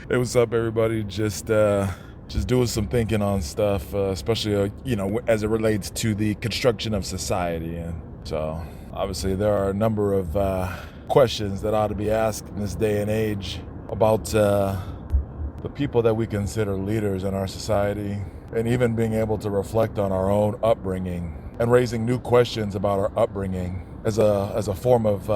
Hey, what's up, everybody? Just doing some thinking on stuff, especially as it relates to the construction of society. And so, obviously, there are a number of questions that ought to be asked in this day and age about the people that we consider leaders in our society, and even being able to reflect on our own upbringing and raising new questions about our upbringing as a form of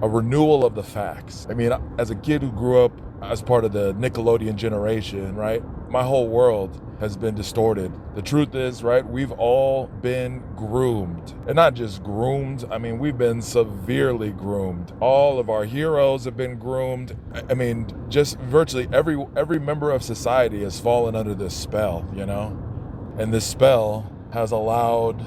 a renewal of the facts. I mean, as a kid who grew up as part of the Nickelodeon generation, right? My whole world has been distorted. The truth is, right, we've all been groomed. And not just groomed, I mean, we've been severely groomed. All of our heroes have been groomed. I mean, just virtually every member of society has fallen under this spell, you know? And this spell has allowed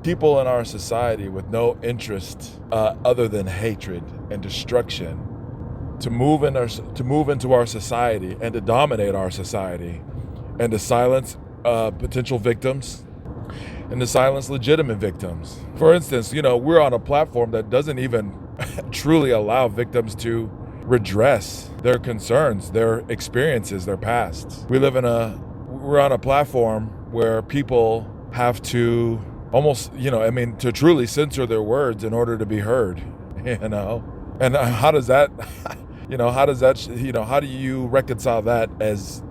people in our society with no interest other than hatred and destruction to move into our society and to dominate our society, and to silence potential victims and to silence legitimate victims. For instance, we're on a platform that doesn't even truly allow victims to redress their concerns, their experiences, their pasts. We're on a platform where people have to almost, to truly censor their words in order to be heard, And how does that, how do you reconcile that as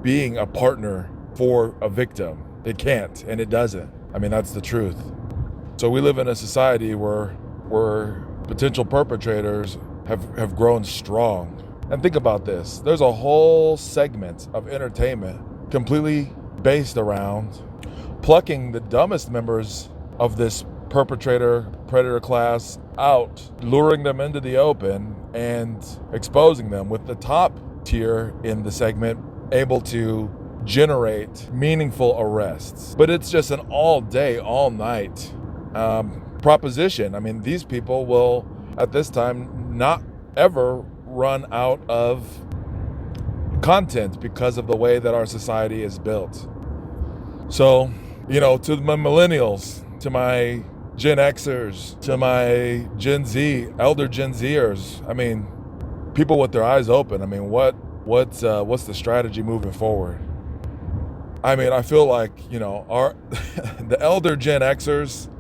being a partner for a victim? It can't, and it doesn't. I mean, that's the truth. So we live in a society where potential perpetrators have grown strong. And think about this. There's a whole segment of entertainment completely based around plucking the dumbest members of this predator class out, luring them into the open, and exposing them, with the top tier in the segment able to generate meaningful arrests. But it's just an all day, all night proposition. I mean, these people will, at this time, not ever run out of content because of the way that our society is built. So, to my millennials, to my Gen Xers, to my Gen Z, elder Gen Zers, I mean, people with their eyes open. I mean, what's the strategy moving forward? I mean, I feel like, the elder Gen Xers,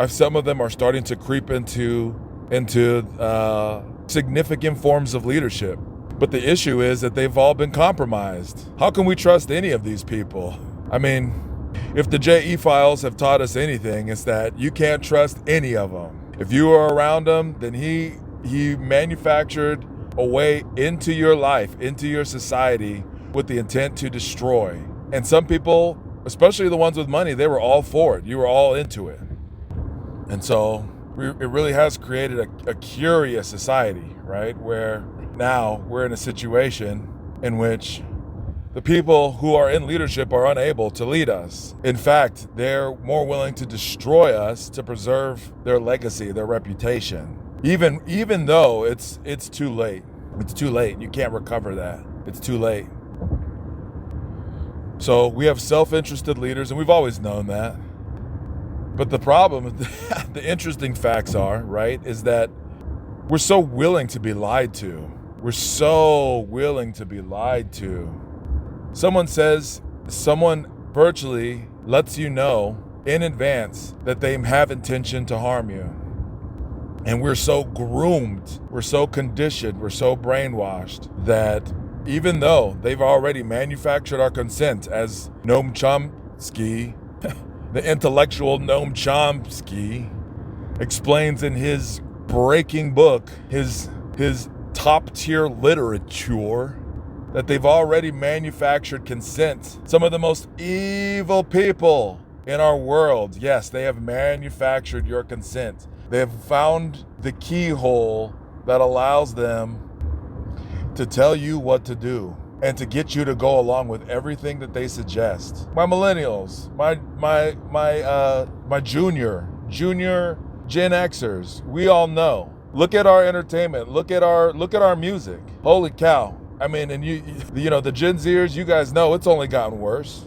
some of them are starting to creep into significant forms of leadership. But the issue is that they've all been compromised. How can we trust any of these people? I mean, if the JE files have taught us anything, it's that you can't trust any of them. If you are around them, then he manufactured a way into your life, into your society, with the intent to destroy. And some people, especially the ones with money, they were all for it. You were all into it. And so it really has created a curious society, right? Where now we're in a situation in which the people who are in leadership are unable to lead us. In fact, they're more willing to destroy us to preserve their legacy, their reputation. Even though it's too late. It's too late. You can't recover that. It's too late. So we have self-interested leaders, and we've always known that. But the problem, the interesting facts are, right, is that we're so willing to be lied to. We're so willing to be lied to. Someone virtually lets you know in advance that they have intention to harm you. And we're so groomed, we're so conditioned, we're so brainwashed that even though they've already manufactured our consent, as Noam Chomsky, the intellectual Noam Chomsky, explains in his breaking book, his top tier literature, that they've already manufactured consent. Some of the most evil people in our world, yes, they have manufactured your consent. They have found the keyhole that allows them to tell you what to do and to get you to go along with everything that they suggest. My millennials, my junior Gen Xers, we all know. Look at our entertainment. Look at our music. Holy cow. I mean, and the Gen Zers, you guys know it's only gotten worse.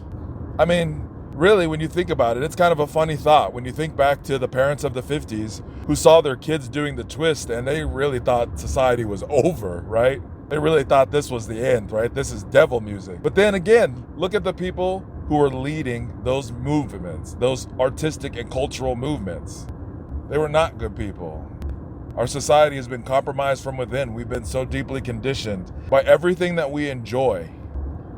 I mean, really, when you think about it, it's kind of a funny thought. When you think back to the parents of the 50s who saw their kids doing the twist and they really thought society was over, right? They really thought this was the end, right? This is devil music. But then again, look at the people who are leading those movements, those artistic and cultural movements. They were not good people. Our society has been compromised from within. We've been so deeply conditioned by everything that we enjoy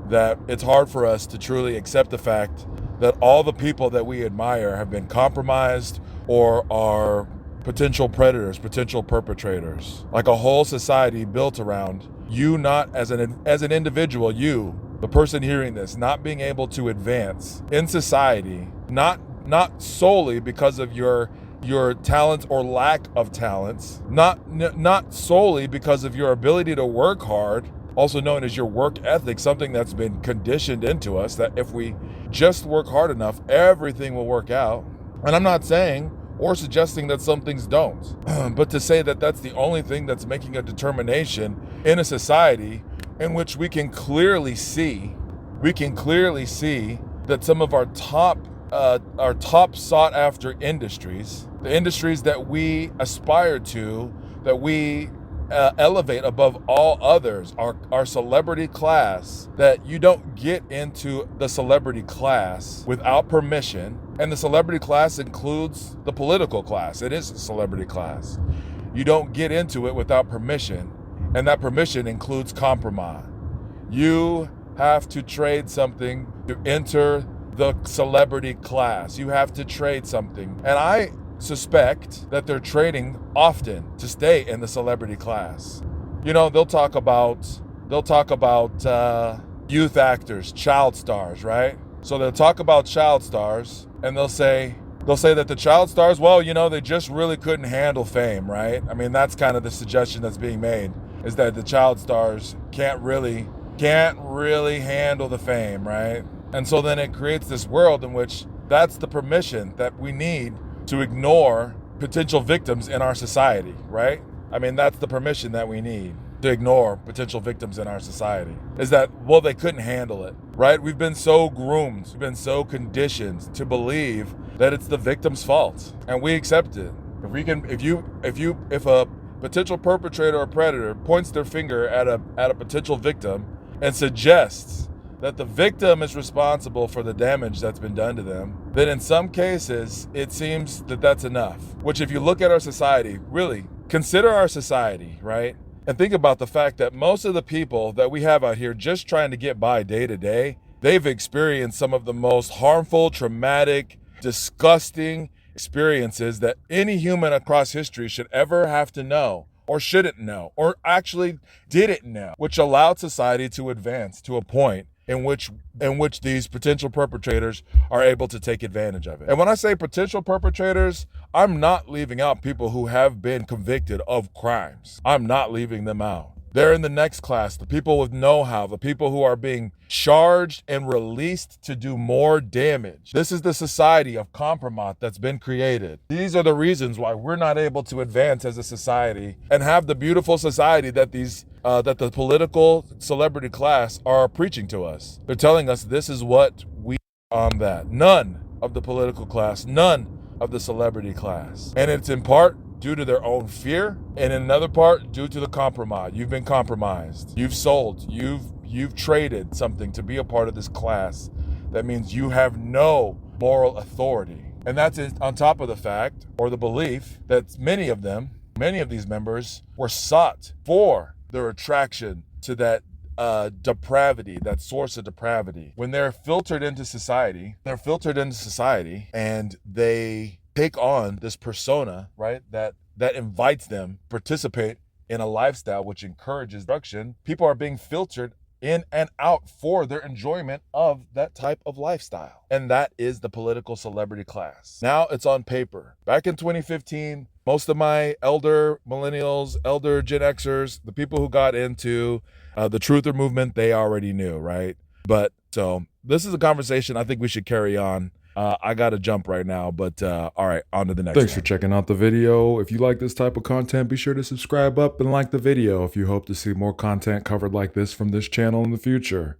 that it's hard for us to truly accept the fact that all the people that we admire have been compromised or are potential predators, potential perpetrators. Like a whole society built around you not as an individual, you, the person hearing this, not being able to advance in society, not solely because of your talents or lack of talents, not solely because of your ability to work hard, also known as your work ethic, something that's been conditioned into us that if we just work hard enough, everything will work out. And I'm not saying or suggesting that some things don't, but to say that that's the only thing that's making a determination in a society in which we can clearly see that some of our top sought after industries, the industries that we aspire to, that we elevate above all others, our celebrity class, that you don't get into the celebrity class without permission. And the celebrity class includes the political class. It is a celebrity class. You don't get into it without permission. And that permission includes compromise. You have to trade something to enter the celebrity class. You have to trade something. And I suspect that they're trading often to stay in the celebrity class. You know, they'll talk about youth actors, child stars, right? So they'll talk about child stars and they'll say that the child stars, well, you know, they just really couldn't handle fame, right? I mean, that's kind of the suggestion that's being made, is that the child stars can't really handle the fame, right? And so then it creates this world in which that's the permission that we need to ignore potential victims in our society, right? I mean, that's the permission that we need to ignore potential victims in our society, is that, well, they couldn't handle it, right? We've been so groomed, we've been so conditioned to believe that it's the victim's fault, and we accept it. If a potential perpetrator or predator points their finger at a potential victim and suggests that the victim is responsible for the damage that's been done to them, then in some cases, it seems that that's enough. Which, if you look at our society, really, consider our society, right? And think about the fact that most of the people that we have out here just trying to get by day to day, they've experienced some of the most harmful, traumatic, disgusting experiences that any human across history should ever have to know, or shouldn't know, or actually didn't know, which allowed society to advance to a point in which these potential perpetrators are able to take advantage of it. And when I say potential perpetrators, I'm not leaving out people who have been convicted of crimes. I'm not leaving them out. They're in the next class, the people with know-how, the people who are being charged and released to do more damage. This is the society of compromise that's been created. These are the reasons why we're not able to advance as a society and have the beautiful society that that the political celebrity class are preaching to us. They're telling us this is what we on that. None of the political class, none of the celebrity class. And it's in part due to their own fear, and in another part due to the compromise. You've been compromised. You've sold. You've traded something to be a part of this class. That means you have no moral authority. And that's on top of the fact, or the belief, that many of these members were sought for their attraction to that depravity, that source of depravity. When they're filtered into society, and they take on this persona, right, that invites them to participate in a lifestyle which encourages destruction. People are being filtered in and out for their enjoyment of that type of lifestyle. And that is the political celebrity class. Now it's on paper. Back in 2015, most of my elder millennials, elder Gen Xers, the people who got into the truther movement, they already knew, right? But so this is a conversation I think we should carry on. I got to jump right now, but all right, on to the next Thanks one. for checking out the video. If you like this type of content, be sure to subscribe up and like the video if you hope to see more content covered like this from this channel in the future.